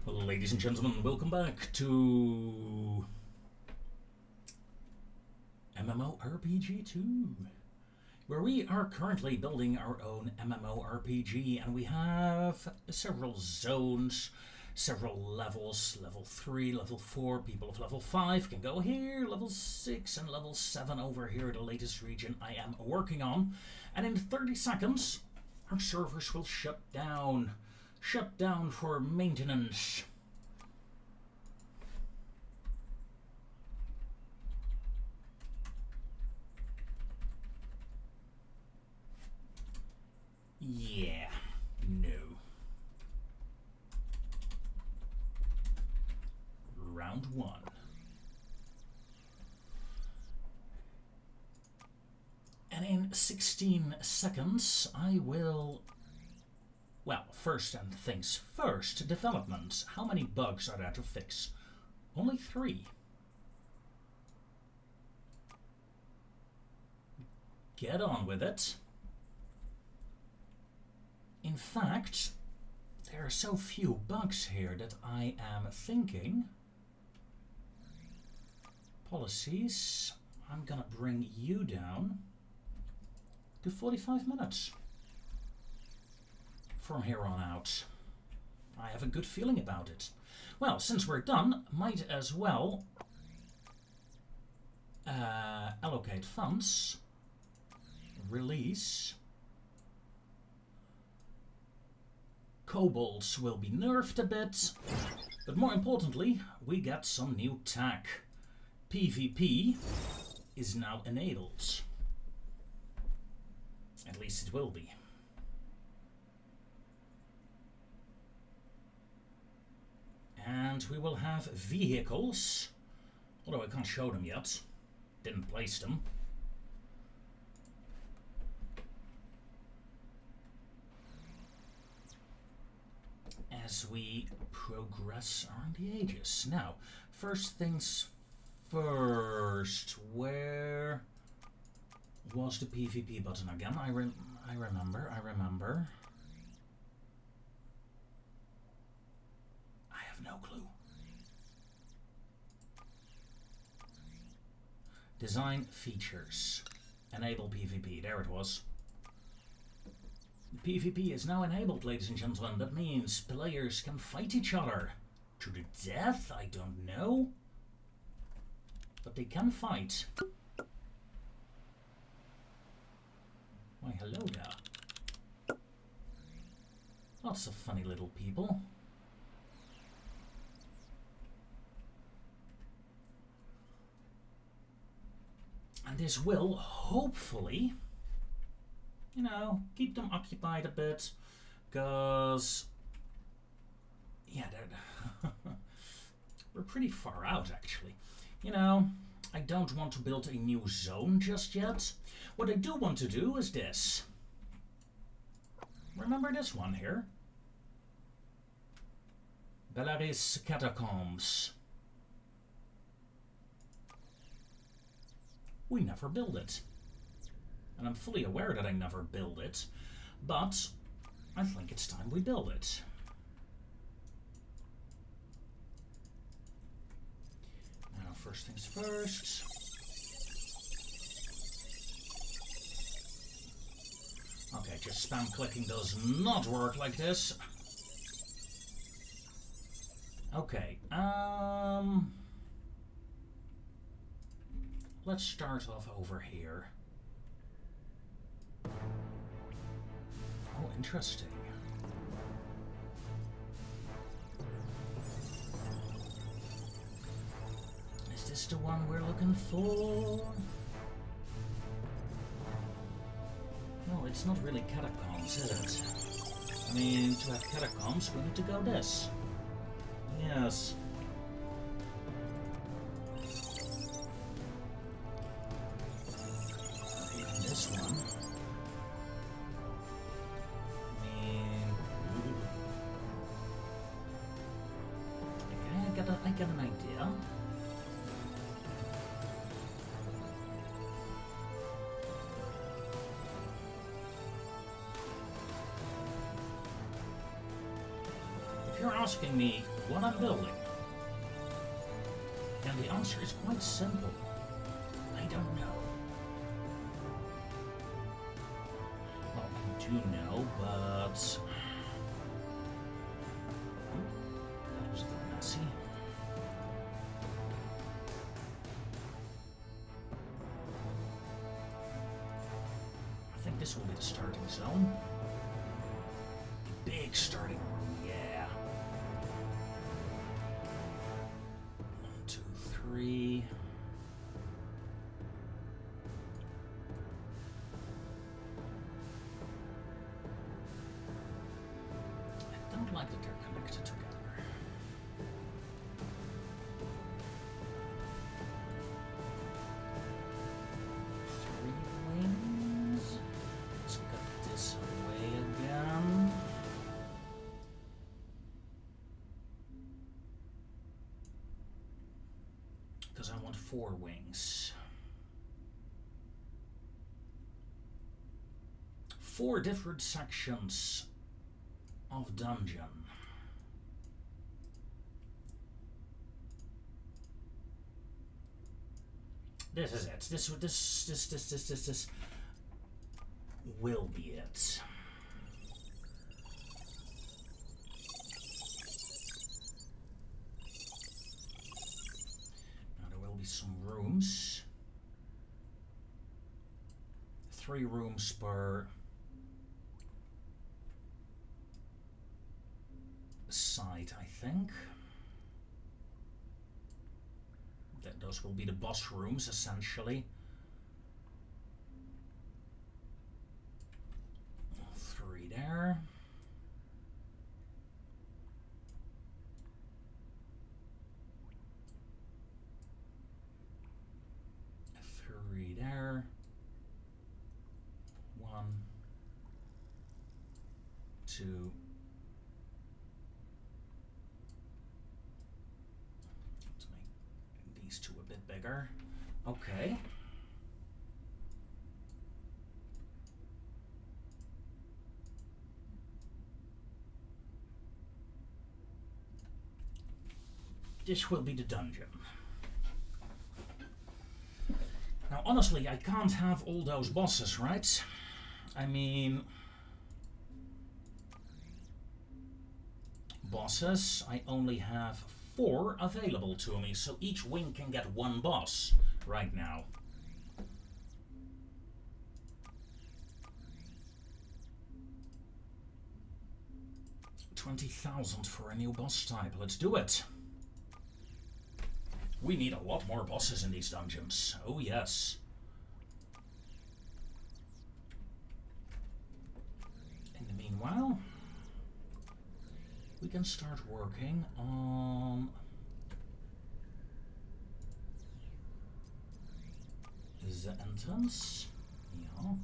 Ladies and gentlemen, welcome back to MMORPG 2, where we are currently building our own MMORPG, and we have several zones, several levels. Level 3, level 4, people of level 5 can go here, level 6 and level 7 over here, the latest region I am working on. And in 30 seconds, our servers will shut down. Shut down for maintenance. Yeah, no. Round 1. And in 16 seconds, I will... Well, first and things first, development. How many bugs are there to fix? Only 3. Get on with it. In fact, there are so few bugs here that I am thinking... Policies. I'm gonna bring you down to 45 minutes. From here on out. I have a good feeling about it. Well, since we're done, might as well allocate funds, release. Kobolds will be nerfed a bit, but more importantly, we get some new tech. PvP is now enabled. At least it will be. And we will have vehicles, although I can't show them yet. Didn't place them. As we progress around the ages. Now, first things first. Where was the PvP button again? I remember. No clue. Design features. Enable PvP. There it was. PvP is now enabled, ladies and gentlemen. That means players can fight each other. To the death? I don't know. But they can fight. Why, hello there. Lots of funny little people. And this will, hopefully, you know, keep them occupied a bit, because, yeah, we're pretty far out, actually. You know, I don't want to build a new zone just yet. What I do want to do is this. Remember this one here? Belarus Catacombs. We never build it. And I'm fully aware that I never build it, but I think it's time we build it. Now, first things first. Okay, just spam clicking does not work like this. Okay, let's start off over here. Oh, interesting. Is this the one we're looking for? No, it's not really catacombs, is it? I mean, to have catacombs, we need to go this. Yes. This one. I mean, I get an idea. If you're asking me what I'm building? And the answer is quite simple. I don't know. Well, I do know, but... that was a bit messy. I think this will be the starting zone. A big starting room, yeah. 1, 2, 3. I don't like that they're connected together. I want 4 wings. 4 different sections of dungeon. This is it. This will be it. Some rooms. 3 rooms per side, I think. Those will be the boss rooms, essentially. 3 there. There. 1, 2. Let's make these 2 a bit bigger. Okay. This will be the dungeon. Now, honestly, I can't have all those bosses, right? I mean... bosses, I only have 4 available to me, so each wing can get 1 boss right now. 20,000 for a new boss type, let's do it! We need a lot more bosses in these dungeons. Oh yes. In the meanwhile, we can start working on the entrance. Yeah.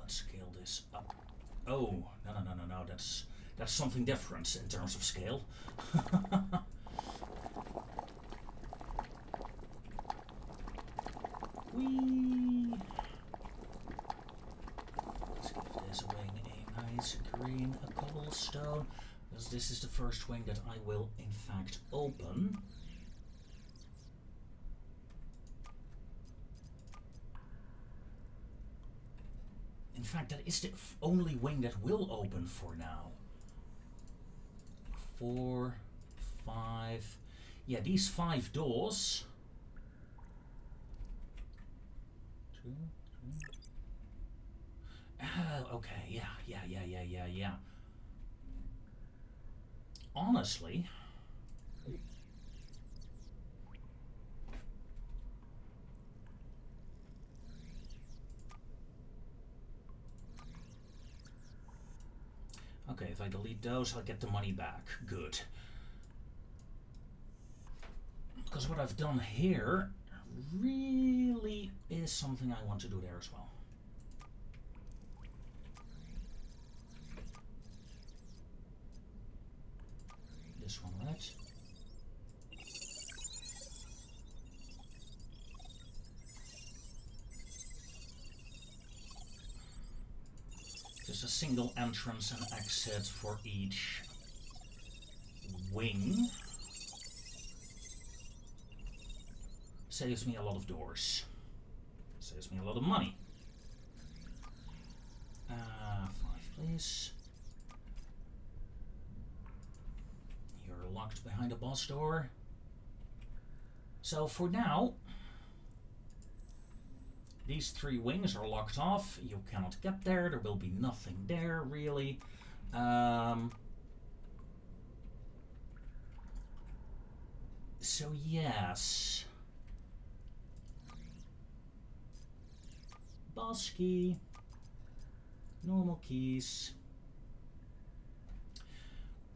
Scale this up. Oh, no, that's something different in terms of scale. Whee! Let's give this wing a nice green cobblestone, because this is the first wing that I will in fact open. In fact, that is the only wing that will open for now. 4, 5. Yeah, these 5 doors. 2, 3. Oh, okay. Yeah. Honestly, okay, if I delete those, I'll get the money back. Good. Because what I've done here really is something I want to do there as well. This one, right? a single entrance and exit for each wing. Saves me a lot of doors. Saves me a lot of money. 5, please. You're locked behind a boss door. So for now, these 3 wings are locked off. You cannot get there. There will be nothing there, really. So yes. Boss key. Normal keys.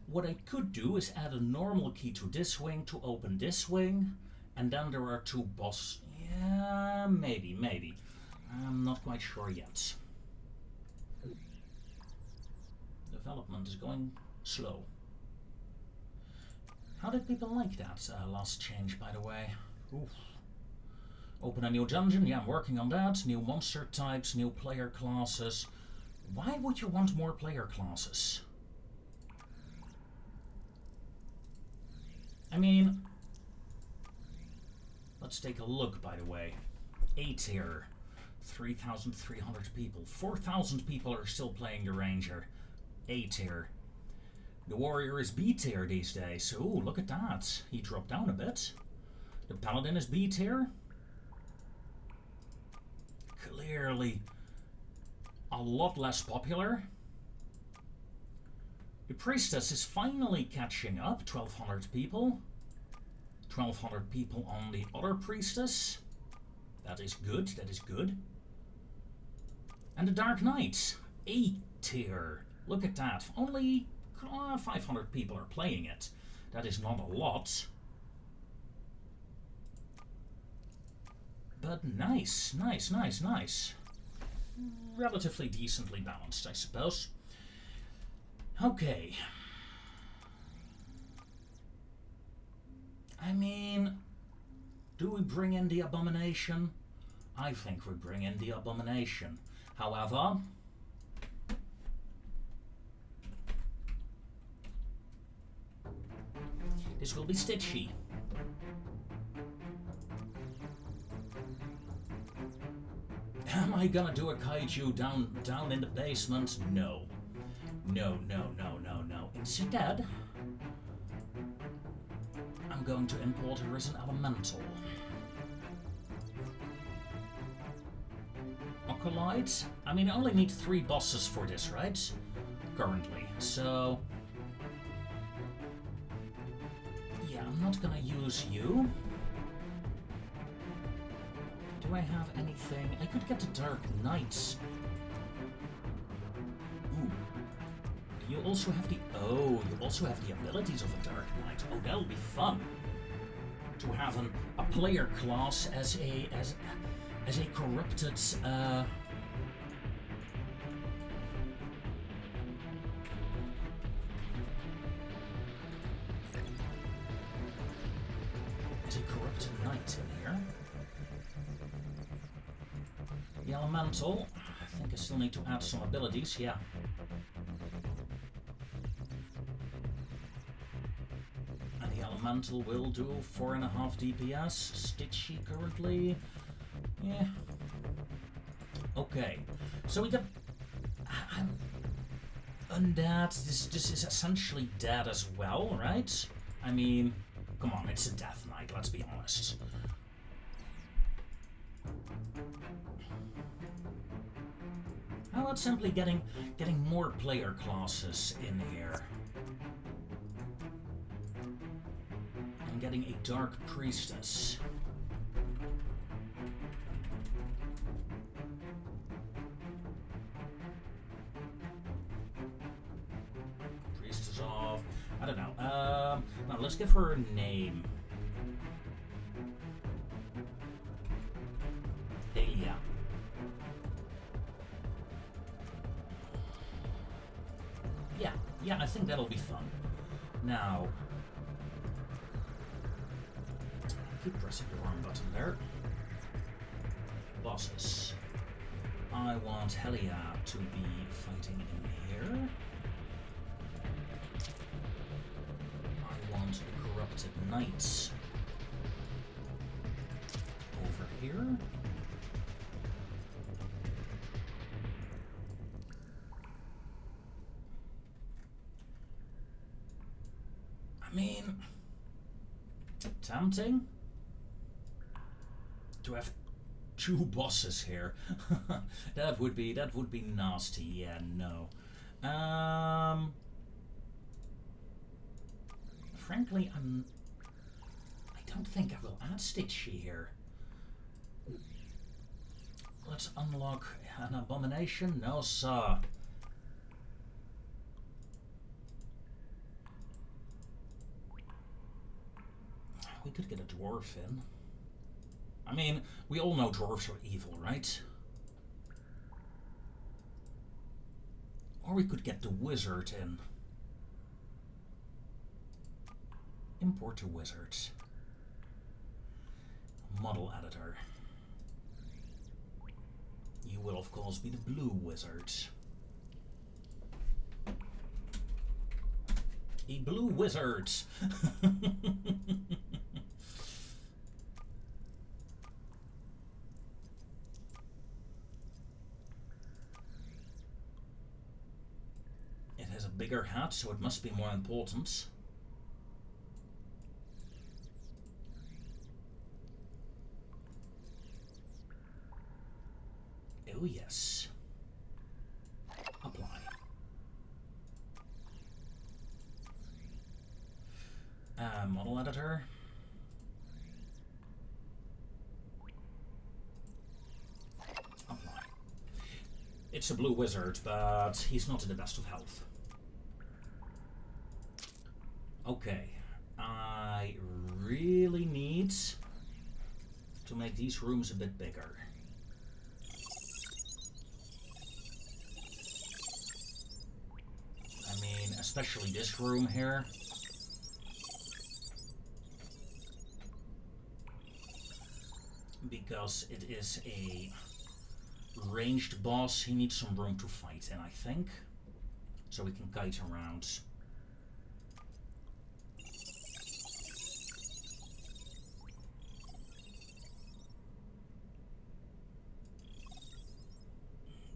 What I could do is add a normal key to this wing to open this wing. And then there are 2 boss... Yeah, maybe. I'm not quite sure yet. Development is going slow. How did people like that last change, by the way? Oof. Open a new dungeon, yeah, I'm working on that. New monster types, new player classes. Why would you want more player classes? I mean... Let's take a look, by the way. A tier. 3,300 people. 4,000 people are still playing the Ranger. A tier. The Warrior is B tier these days. Ooh, look at that. He dropped down a bit. The Paladin is B tier. Clearly a lot less popular. The Priestess is finally catching up. 1,200 people. 1,200 people on the other Priestess. That is good, that is good. And the Dark Knight. A tier. Look at that. Only 500 people are playing it. That is not a lot. But nice. Relatively decently balanced, I suppose. Okay. I mean, do we bring in the Abomination? I think we bring in the Abomination. However, this will be stitchy. Am I gonna do a kaiju down in the basement? No. No. Instead, I'm going to import her as an elemental. Acolyte? I mean, I only need 3 bosses for this, right? Currently. So... yeah, I'm not gonna use you. Do I have anything? I could get the Dark Knights. Ooh. You also have the... oh, you also have the abilities of a Dark Knight. Oh, that'll be fun. To have a player class as a corrupted... as a corrupted knight in here. The elemental. I think I still need to add some abilities, yeah. And the elemental will do 4.5 DPS. Stitchy currently. Yeah. Okay. So we got... undead. This is essentially dead as well, right? I mean, come on, it's a Death Knight, let's be honest. How about simply getting more player classes in here? And getting a Dark Priestess. Priestess of... I don't know. Now let's give her a name. Delia. Yeah, I think that'll be fun. Now, keep pressing the wrong button there. Bosses. I want Helia to be fighting in here. I want Corrupted Knights over here. I mean, tempting to have two bosses here. that would be nasty. Yeah, no. Frankly, I don't think I will add Stitchy here. Let's unlock an abomination. No, sir. We could get a dwarf in. I mean, we all know dwarves are evil, right? Or we could get the wizard in. Import the wizard. Model editor. You will, of course, be the blue wizard. A blue wizard! It has a bigger hat, so it must be more important. Oh yes. Apply. Model editor. Apply. It's a blue wizard, but he's not in the best of health. Okay. I really need to make these rooms a bit bigger. I mean, especially this room here. Because it is a ranged boss, he needs some room to fight in, I think. So we can kite around.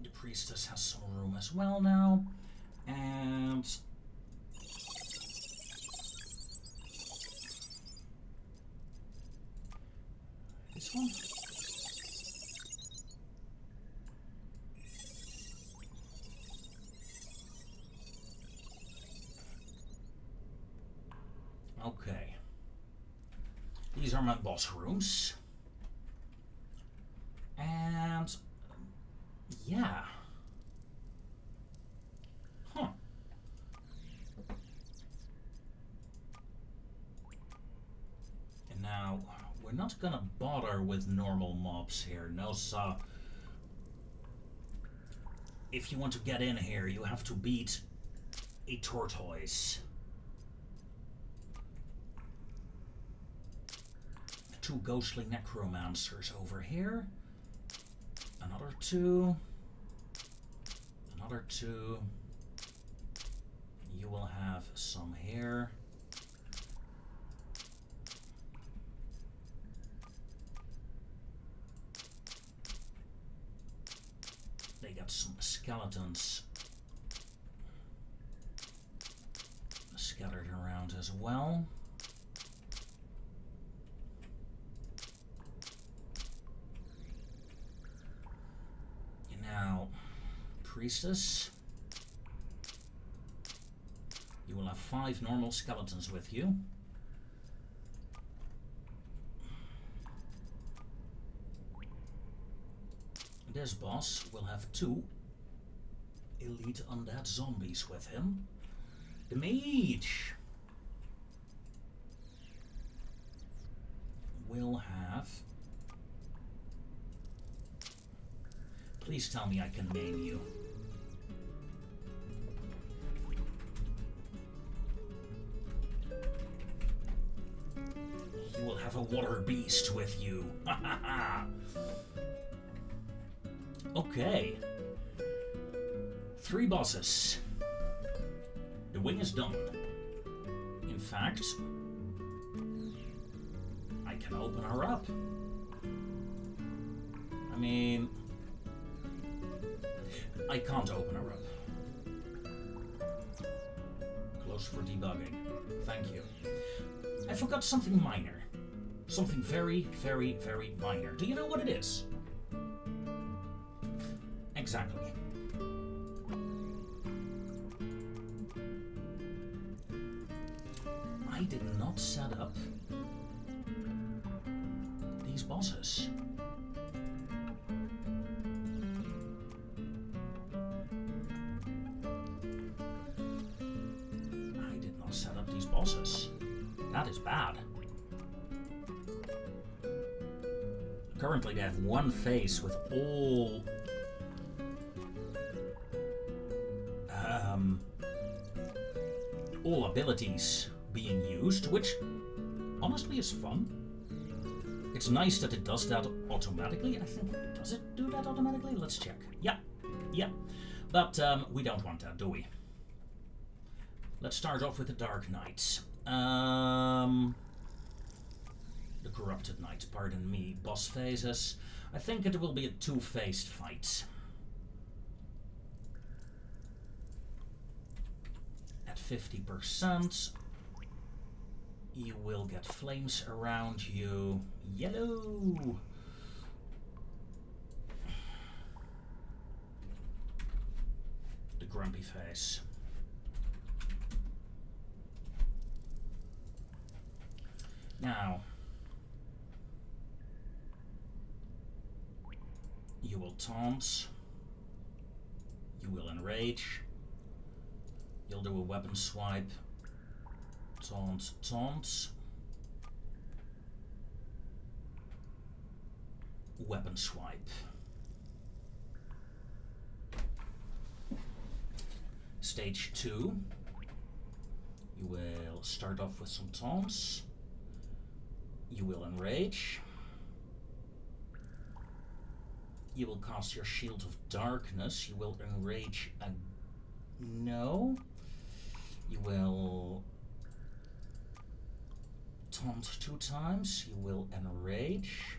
The priestess has some room as well now. And this one. Okay. These are my boss rooms. And yeah. Huh. And now, we're not gonna bother with normal mobs here, no sir. If you want to get in here, you have to beat a tortoise. 2 ghostly necromancers over here. Another 2. Another 2. You will have some here. They got some skeletons scattered around as well. Now, priestess, you will have 5 normal skeletons with you. This boss will have 2 elite undead zombies with him. The mage will have... Please tell me I can name you. You will have a water beast with you. Okay. 3 bosses. The wing is done. In fact, I can open her up. I mean, I can't open her up. Close for debugging. Thank you. I forgot something minor. Something very, very, very minor. Do you know what it is? Exactly. I did not set up these bosses. I did not set up these bosses. That is bad. Currently they have one phase with all abilities being used, which honestly is fun. It's nice that it does that automatically. I think, does it do that automatically? Let's check. Yeah. But we don't want that, do we? Let's start off with the Dark Knights. The Corrupted Knights, pardon me. Boss phases. I think it will be a 2-phased fight. At 50%, you will get flames around you. Yellow! The Grumpy phase. Now, you will taunt, you will enrage, you'll do a weapon swipe, taunt, weapon swipe. Stage 2, you will start off with some taunts, you will enrage, you will cast your Shield of Darkness, you will enrage no. You will taunt 2 times, you will enrage,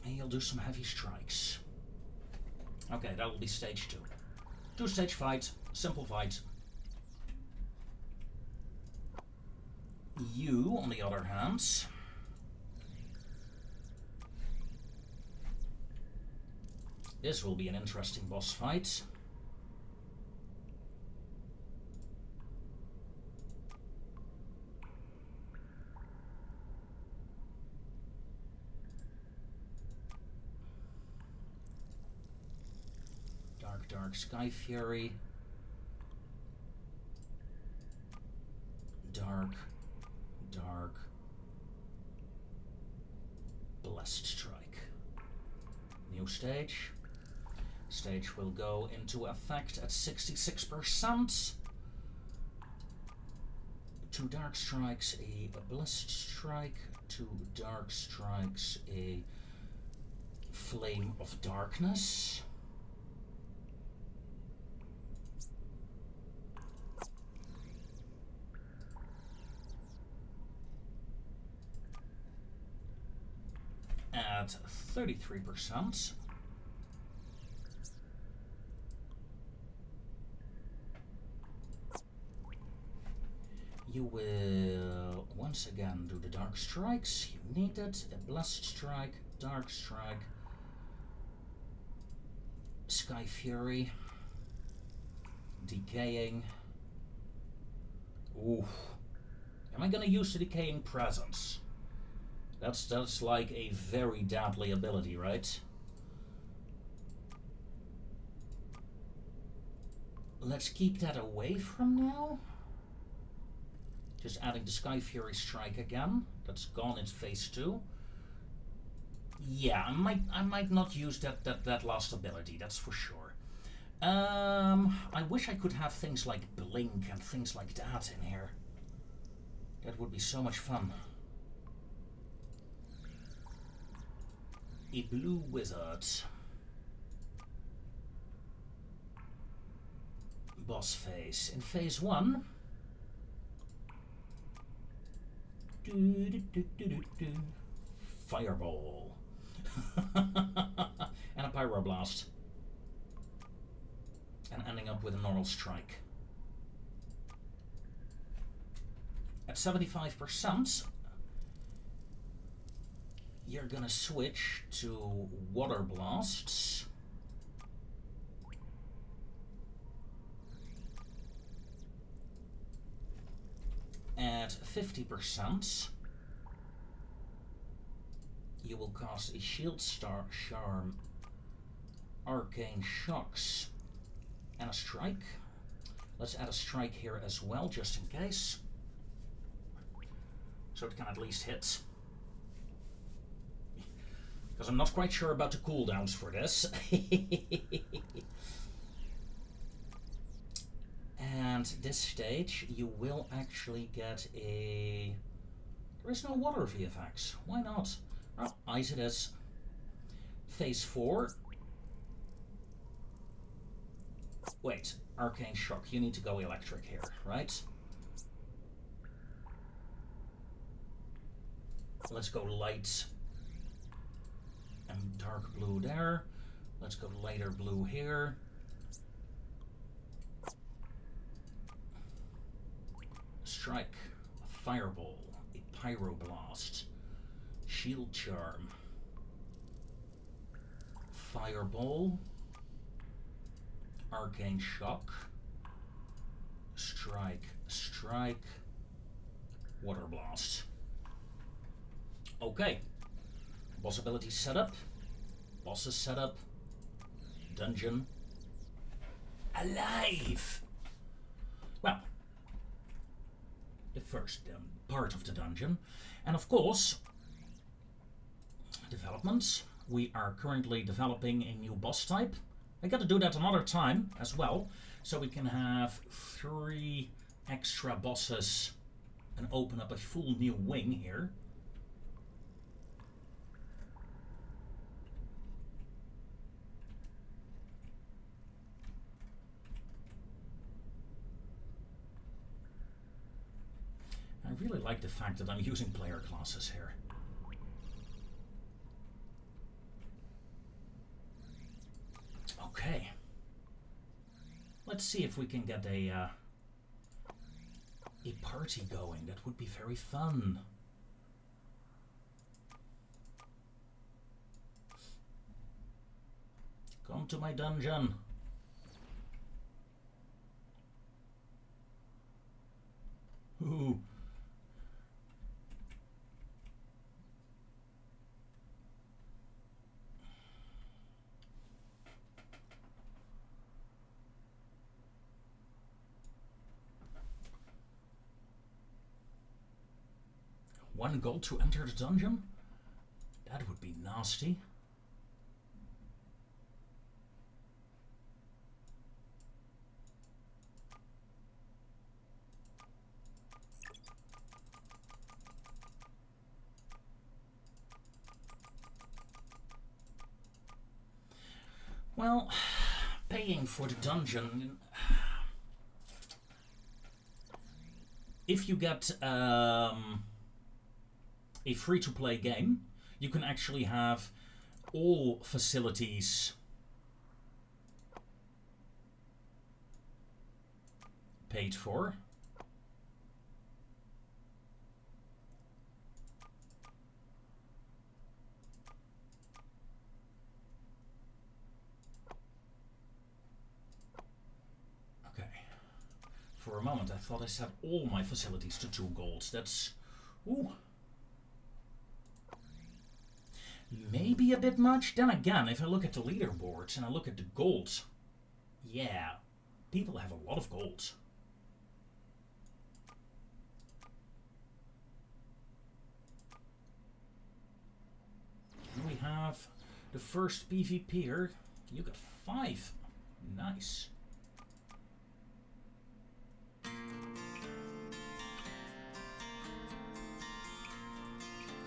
and you'll do some heavy strikes. Okay, that will be stage 2. 2-stage fight, simple fight. You, on the other hand, this will be an interesting boss fight. Dark Sky Fury. Dark. Blessed Strike. New stage. Stage will go into effect at 66%. 2 Dark Strikes, a Blessed Strike. 2 Dark Strikes, a Flame of Darkness. At 33%. You will once again do the Dark Strikes. You need it. A Blessed Strike, Dark Strike, Sky Fury, Decaying. Ooh. Am I gonna use the Decaying Presence? That's like a very deadly ability, right? Let's keep that away from now. Just adding the Sky Fury Strike again. That's gone in phase 2. Yeah, I might not use that last ability, that's for sure. I wish I could have things like Blink and things like that in here. That would be so much fun. a blue wizard. Boss phase. In phase 1, fireball. And a pyroblast. And ending up with a normal strike. At 75%, you're gonna switch to water blasts. At 50%, you will cast a shield star charm, arcane shocks, and a strike. Let's add a strike here as well, just in case, so it can at least hit. Because I'm not quite sure about the cooldowns for this. And this stage, you will actually get a... There is no water VFX. Why not? Well, ice it is. Phase 4. Wait, arcane shock. You need to go electric here, right? Let's go light and dark blue there. Let's go lighter blue here. Strike, a fireball, a pyroblast, shield charm, fireball, arcane shock, strike, strike, water blast. Okay, boss ability setup, bosses setup, dungeon, alive! Well, the first part of the dungeon. And of course, developments. We are currently developing a new boss type. I gotta do that another time as well, so we can have 3 extra bosses and open up a full new wing here. I really like the fact that I'm using player classes here. Okay. Let's see if we can get a party going. That would be very fun. Come to my dungeon. Ooh. One gold to enter the dungeon? That would be nasty. Well, paying for the dungeon... If you get a free-to-play game, you can actually have all facilities paid for. Okay. For a moment I thought I set all my facilities to 2 golds. That's... ooh. Maybe a bit much. Then again, if I look at the leaderboards and I look at the golds, yeah, people have a lot of golds. And we have the first PvPer. You got 5. Nice.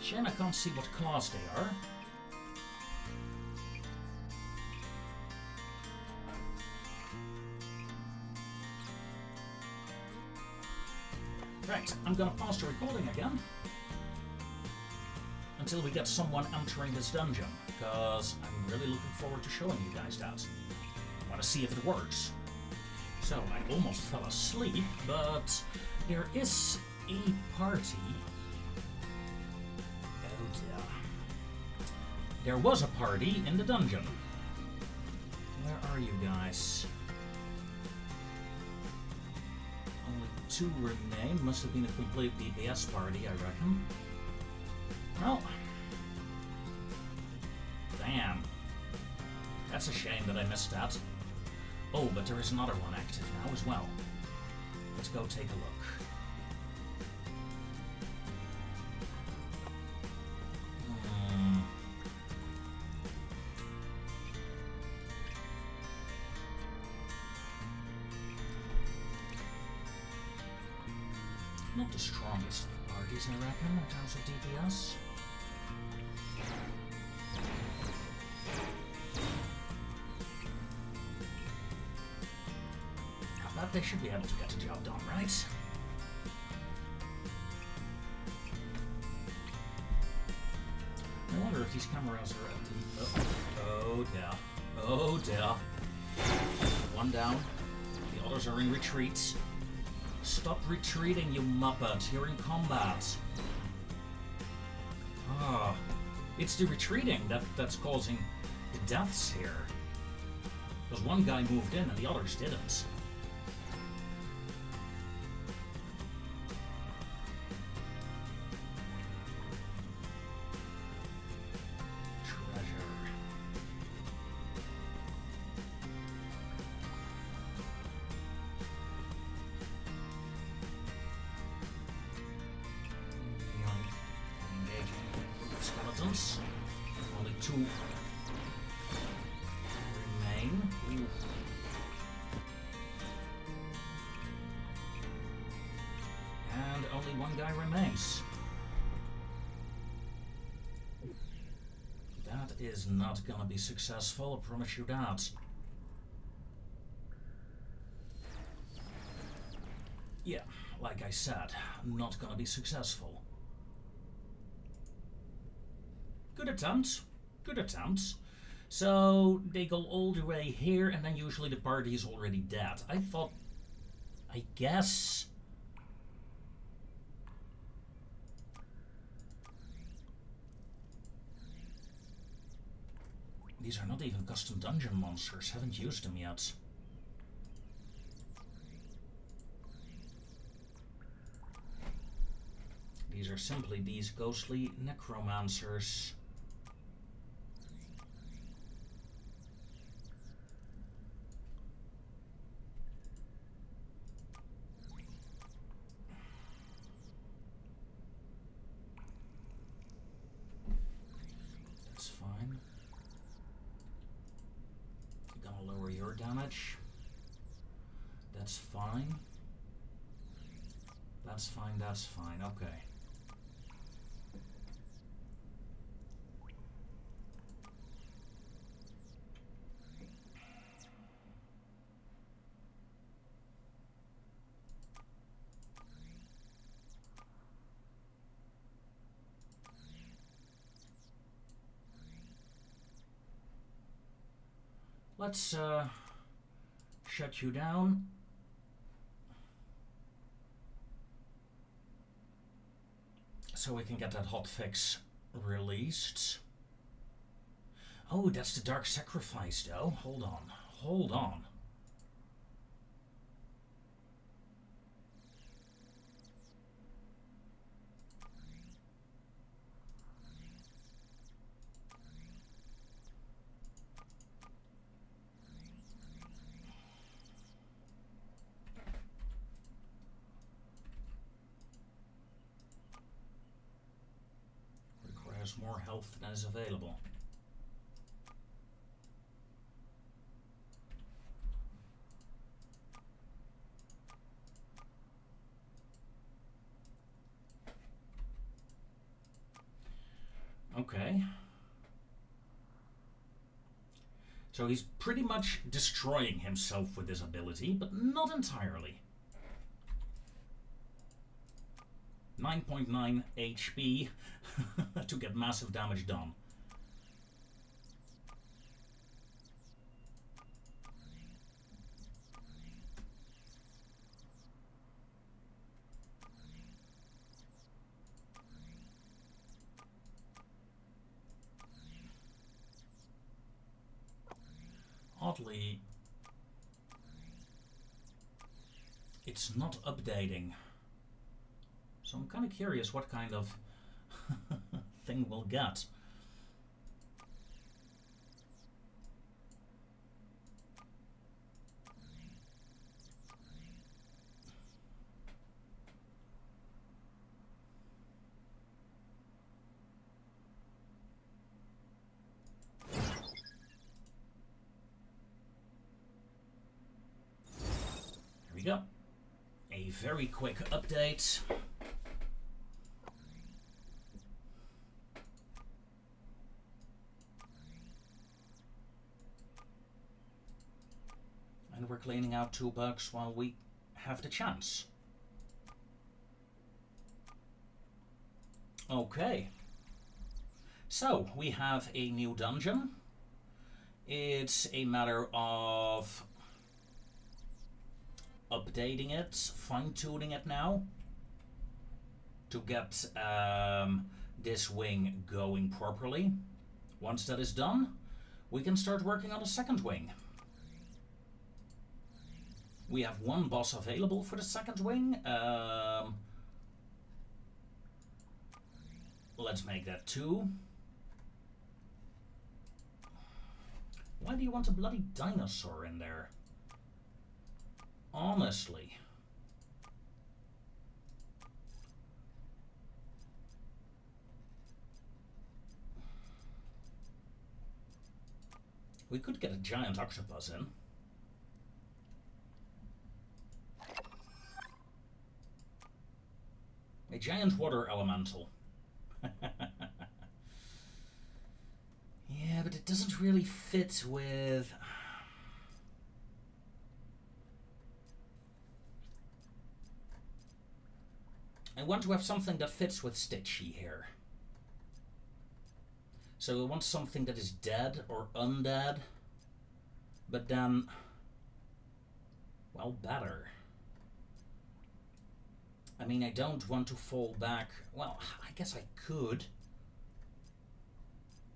Shame I can't see what class they are. Right, I'm gonna pause the recording again until we get someone entering this dungeon, because I'm really looking forward to showing you guys that. I want to see if it works. So I almost fell asleep, but there is a party. Oh dear. There was a party in the dungeon. Where are you guys? Only 2 remain. Must have been a complete DPS party, I reckon. Well, damn. That's a shame that I missed that. Oh, but there is another one active now as well. Let's go take a look. Not the strongest of parties, I reckon, in terms of DPS. But they should be able to get the job done, right? I wonder if these cameras are at the... Oh dear. Oh dear. One down. The others are in retreat. Stop retreating, you muppet. You're in combat. Ah. It's the retreating that's causing the deaths here. Because one guy moved in and the others didn't. Only 2 remain. Ooh. And only 1 guy remains. That is not gonna be successful, I promise you that. Yeah, like I said, not gonna be successful. Good attempts. Good attempts. So they go all the way here, and then usually the party is already dead. I thought... I guess... These are not even custom dungeon monsters. Haven't used them yet. These are simply these ghostly necromancers. That's fine. You're gonna lower your damage. That's fine. That's fine, that's fine, okay. Let's shut you down. So we can get that hotfix released. Oh, that's the Dark Sacrifice though. Hold on. Hold on. More health than is available. Okay. So he's pretty much destroying himself with this ability, but not entirely. 9.9 HP to get massive damage done. Oddly, it's not updating. So I'm kind of curious what kind of thing we'll get. Here we go. A very quick update. And we're cleaning out 2 bugs while we have the chance. Okay. So, we have a new dungeon. It's a matter of updating it, fine-tuning it now to get this wing going properly. Once that is done, we can start working on the second wing. We have 1 boss available for the second wing. Let's make that 2. Why do you want a bloody dinosaur in there? Honestly. We could get a giant octopus in. A giant water elemental. Yeah, but it doesn't really fit with... I want to have something that fits with Stitchy here. So I want something that is dead or undead, but then, well, better. I mean, I don't want to fall back. Well, I guess I could.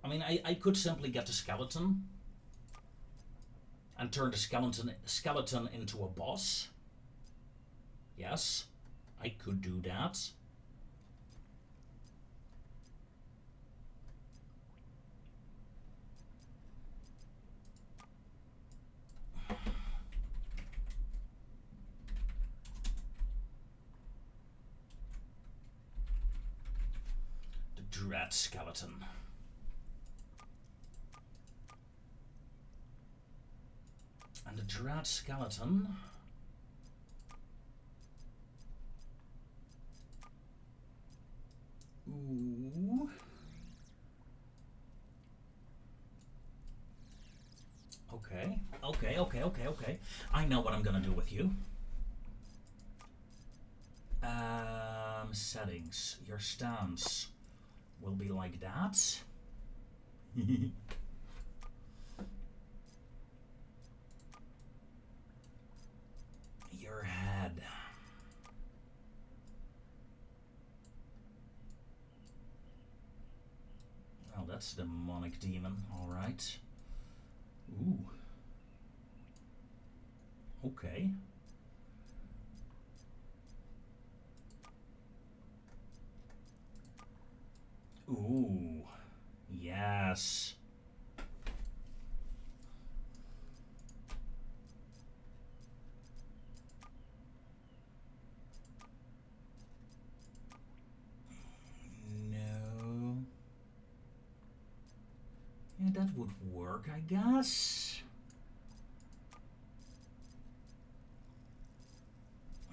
I mean, I could simply get the skeleton and turn the skeleton into a boss. Yes, I could do that. The dread skeleton. And the dread skeleton... Ooh. Okay. I know what I'm gonna do with you. Settings. Your stance will be like that. Your head. Well, that's the demonic demon, alright. Ooh. Okay. Ooh. Yes. No. Yeah, that would work, I guess.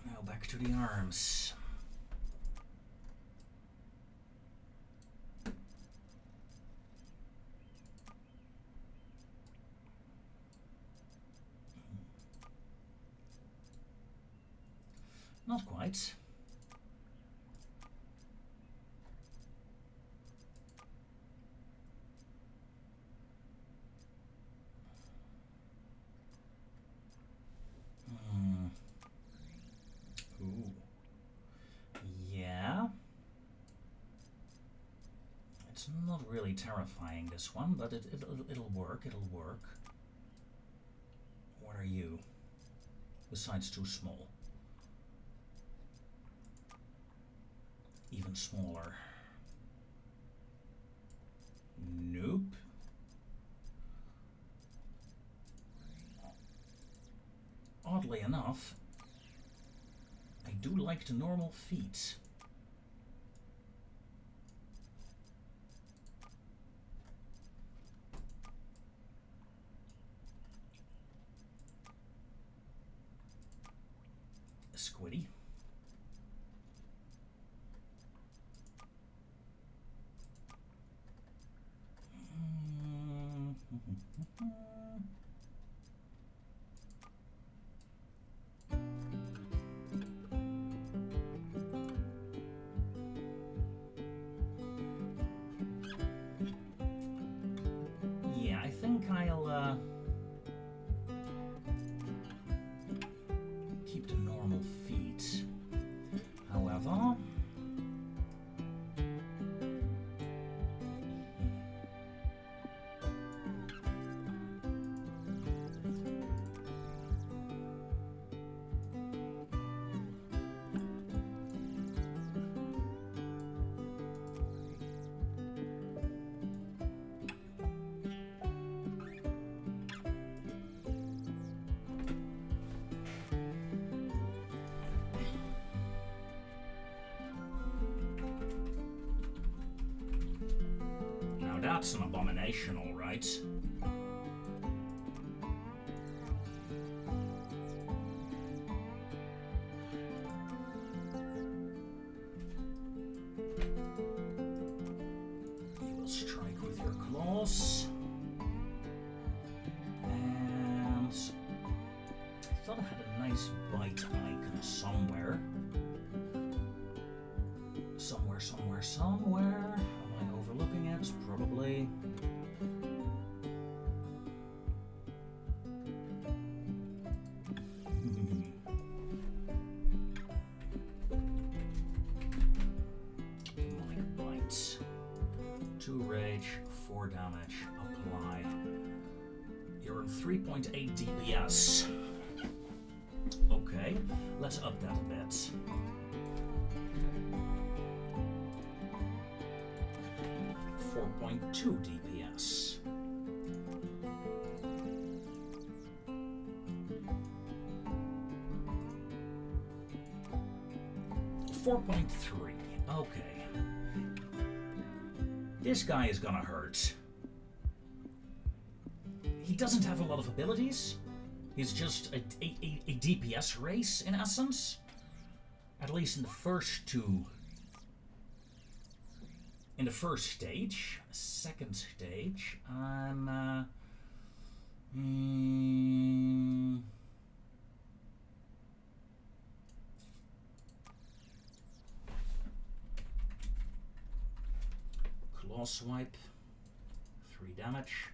Now back to the arms. Not quite. not really terrifying, this one, but it'll work, it'll work. What are you? Besides too small. Even smaller. Nope. Oddly enough, I do like the normal feet. Squiddy. Yeah, I think I'll keep the normal feet. However, now that's an abomination, all right. You will strike with your claws. And I thought I had a nice bite icon somewhere. Somewhere. Am I overlooking it? Probably. Demonic Bite. 2 rage, 4 damage, apply. You're on 3.8 DPS. Okay, let's up that a bit. 4.2 DPS. .3. Okay. This guy is gonna hurt. He doesn't have a lot of abilities. He's just a DPS race, in essence. At least in the first two. In the first stage. Second stage, I'm... Claw Swipe. 3 damage.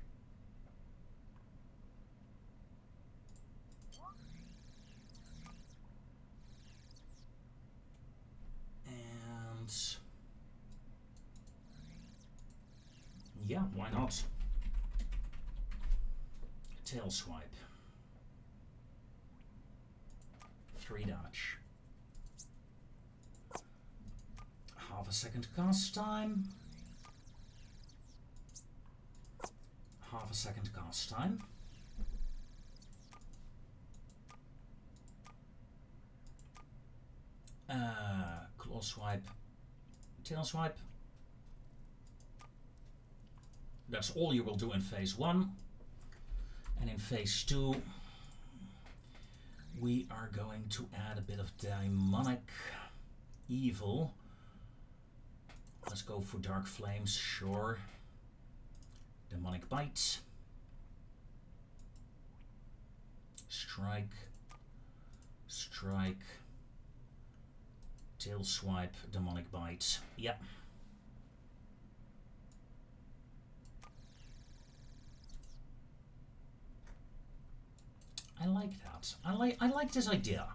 And... yeah, why not? Tail Swipe. 3 damage. Half a second cast time. Half a second cast time. Claw Swipe. Tail Swipe. That's all you will do in phase 1. And in phase 2, we are going to add a bit of demonic evil. Let's go for Dark Flames, sure. Demonic Bite. Strike. Strike. Tail Swipe, Demonic Bite. Yep. I like that. I like this idea.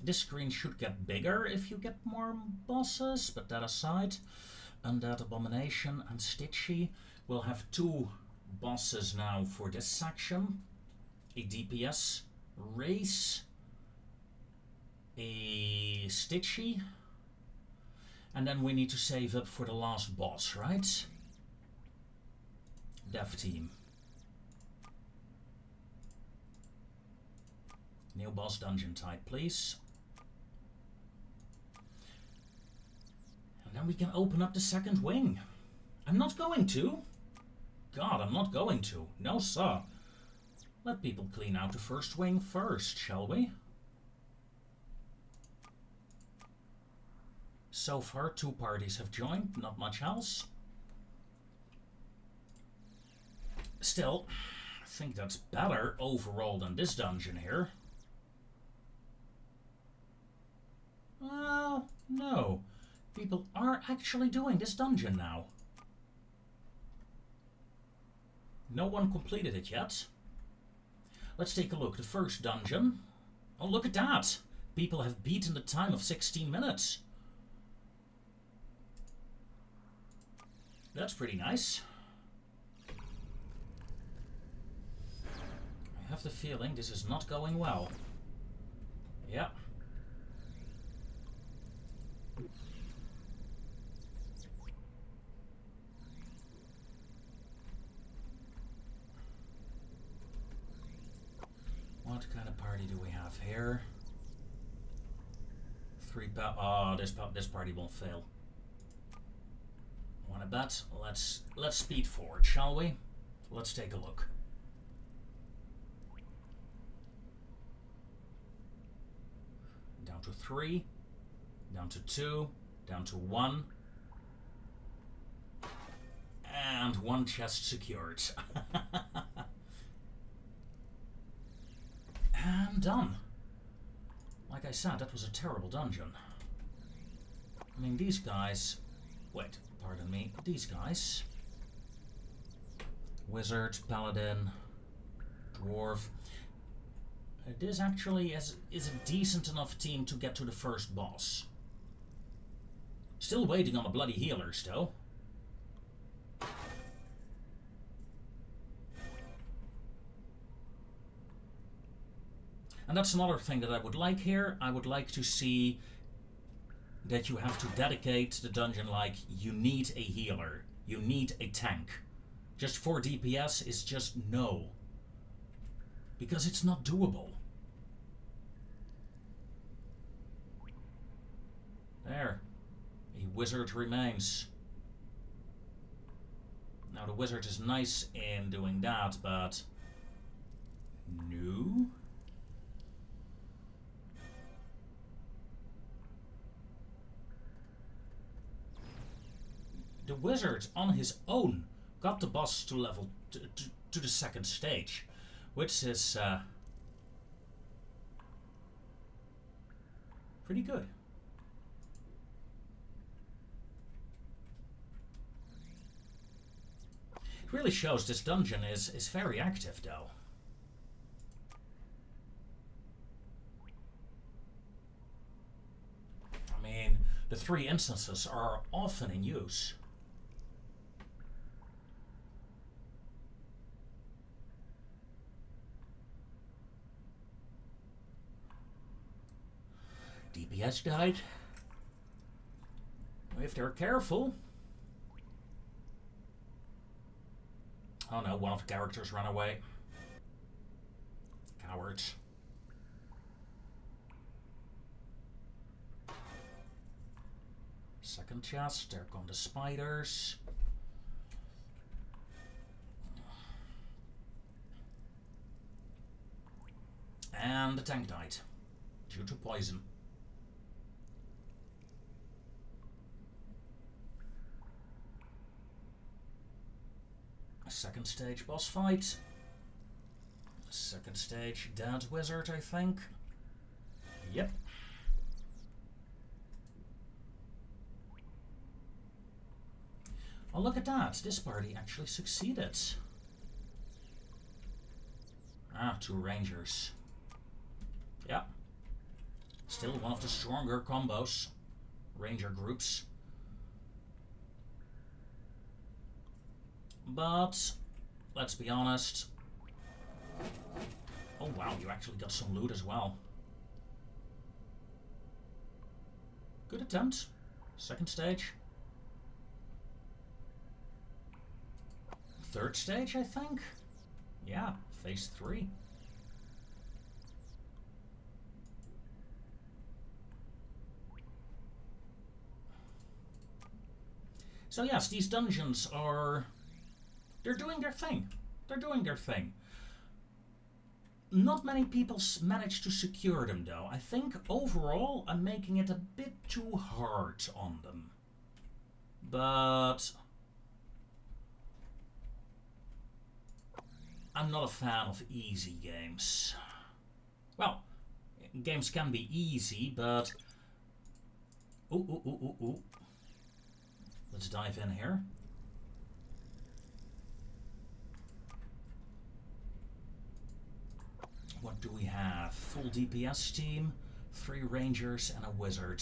This screen should get bigger if you get more bosses, but that aside, Undead Abomination and Stitchy will have 2 bosses now for this section. A DPS race, a Stitchy, and then we need to save up for the last boss, right? Dev team. New boss dungeon type, please. And then we can open up the second wing. I'm not going to. God, I'm not going to. No, sir. Let people clean out the first wing first, shall we? So far, 2 parties have joined, not much else. Still, I think that's better overall than this dungeon here. Well, no. People are actually doing this dungeon now. No one completed it yet. Let's take a look. The first dungeon. Oh, look at that. People have beaten the time of 16 minutes. That's pretty nice. I have the feeling this is not going well. Yeah. What kind of party do we have here? 3 oh, this party won't fail. Wanna bet? Let's speed forward, shall we? Let's take a look. Down to 3, down to 2, down to 1, and 1 chest secured. And done. Like I said, that was a terrible dungeon. I mean, these guys... Wait, pardon me. These guys... Wizard, Paladin, Dwarf... This actually is a decent enough team to get to the first boss. Still waiting on the bloody healers, though. And that's another thing that I would like here. I would like to see that you have to dedicate the dungeon like you need a healer. You need a tank. Just 4 DPS is just no. Because it's not doable. There. A wizard remains. Now the wizard is nice in doing that, but... No? The wizard on his own got the boss to level to the second stage, which is pretty good. It really shows this dungeon is very active, though. I mean, the 3 instances are often in use. DPS died. If they're careful. Oh no, one of the characters ran away. Cowards. Second chest, there come the spiders. And the tank died due to poison. Second stage boss fight. Second stage dead wizard, I think. Yep. Oh, look at that. This party actually succeeded. Ah, 2 rangers. Yeah. Still one of the stronger combos. Ranger groups. But, let's be honest. Oh wow, you actually got some loot as well. Good attempt. Second stage. Third stage, I think? Yeah, phase 3. So yes, these dungeons are... they're doing their thing. They're doing their thing. Not many people manage to secure them though. I think overall I'm making it a bit too hard on them. But... I'm not a fan of easy games. Well, games can be easy, but... Ooh. Let's dive in here. What do we have? Full DPS team, 3 rangers and a wizard.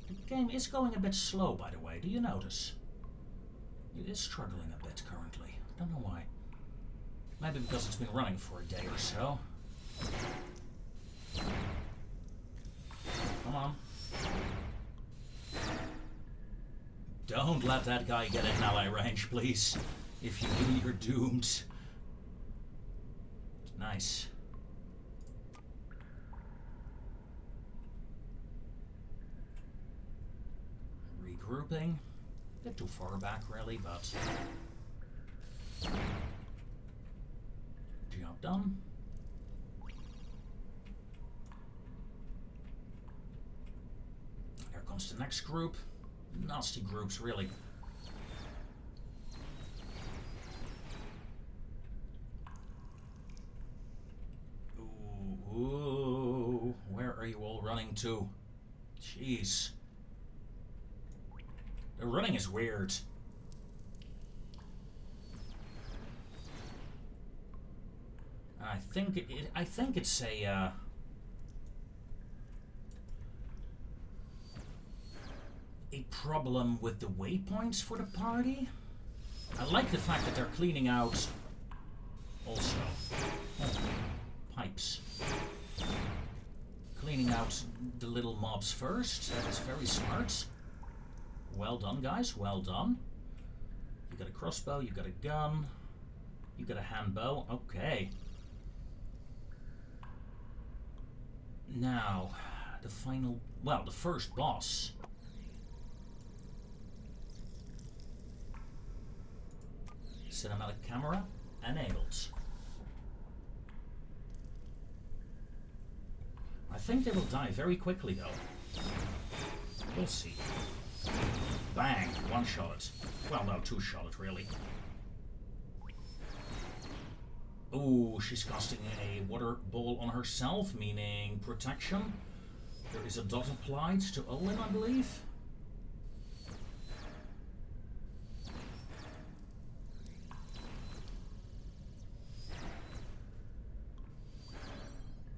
The game is going a bit slow, by the way. Do you notice? It is struggling a bit currently. I don't know why. Maybe because it's been running for a day or so. Come on. Don't let that guy get in melee range, please. If you do, you're doomed. Nice. Regrouping. A bit too far back, really, but... job done. Here comes the next group. Nasty groups, really. Ooh, where are you all running to? Jeez. The running is weird. I think it's a problem with the waypoints for the party. I like the fact that they're cleaning out also pipes. Cleaning out the little mobs first. That is very smart. Well done, guys. Well done. You got a crossbow, you got a gun, you got a hand bow. Okay. Now, the final... well, the first boss. Cinematic camera enabled. I think they will die very quickly, though. We'll see. Bang! One-shot it. Well, no, two-shot it, really. Ooh, she's casting a water ball on herself, meaning protection. There is a dot applied to Olin, I believe.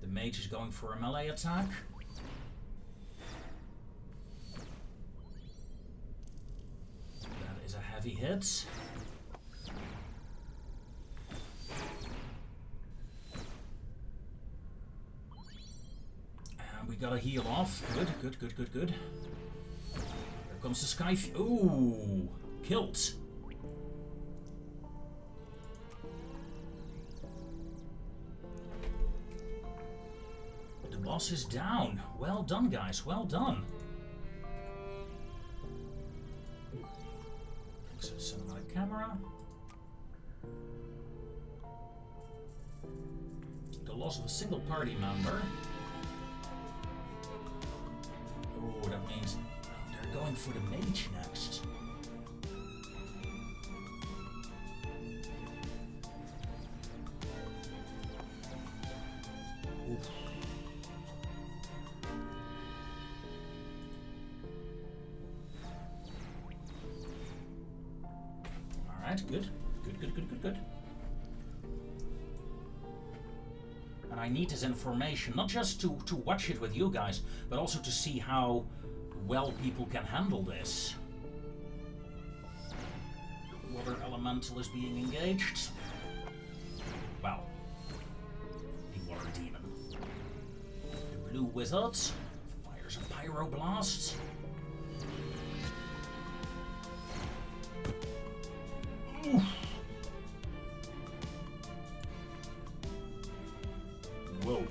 The mage is going for a melee attack. That is a heavy hit. And we gotta heal off. Good. Here comes the sky. Ooh, killed. The boss is down. Well done, guys. Well done. Exit cinematic camera. The loss of a single party member. Oh, that means they're going for the mage next. Oof. Alright, good. Good. And I need this information, not just to watch it with you guys, but also to see how well people can handle this. Water elemental is being engaged. Well, the water demon. The blue wizard fires a pyroblast. Oof. Whoa.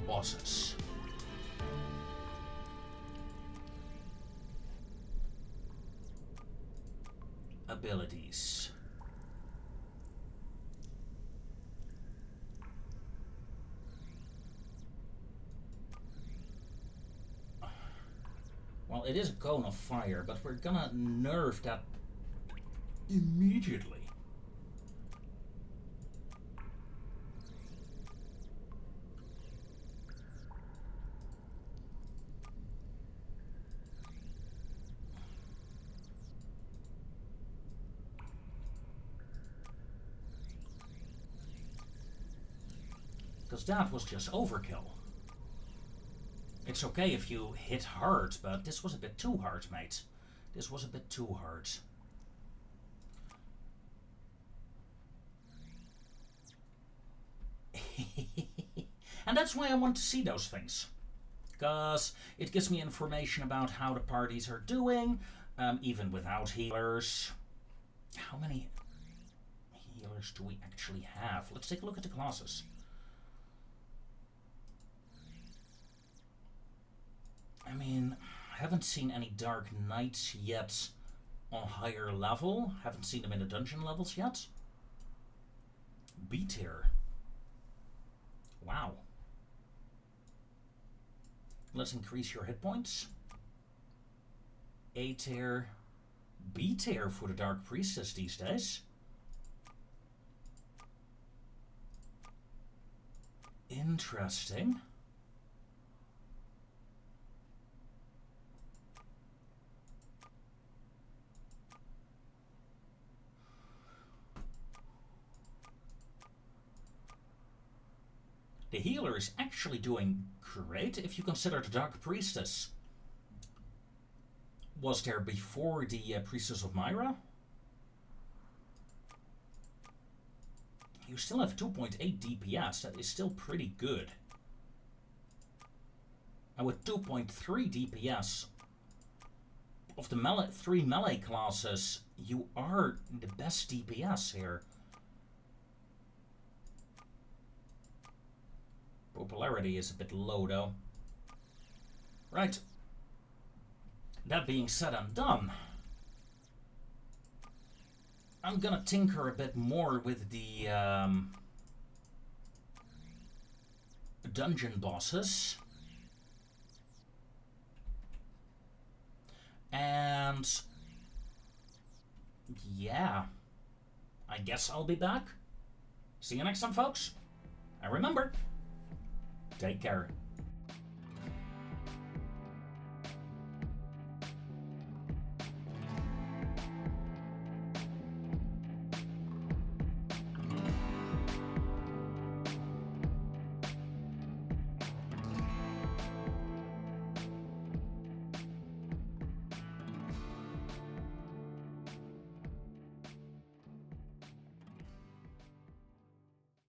Bosses. Abilities. Well, it is a cone of fire, but we're gonna nerf that immediately. Because that was just overkill. It's okay if you hit hard, but this was a bit too hard, mate. This was a bit too hard. And that's why I want to see those things. Because it gives me information about how the parties are doing, even without healers. How many healers do we actually have? Let's take a look at the classes. I mean, I haven't seen any Dark Knights yet on higher level. Haven't seen them in the dungeon levels yet. B tier. Wow. Let's increase your hit points. A tier. B tier for the Dark Priestess these days. Interesting. The healer is actually doing great if you consider the Dark Priestess was there before the Priestess of Myra. You still have 2.8 DPS, that is still pretty good. And with 2.3 DPS of the three melee classes, you are the best DPS here. Popularity is a bit low though. Right. That being said and done, I'm gonna tinker a bit more with the dungeon bosses. And yeah, I guess I'll be back. See you next time, folks. And remember, take care.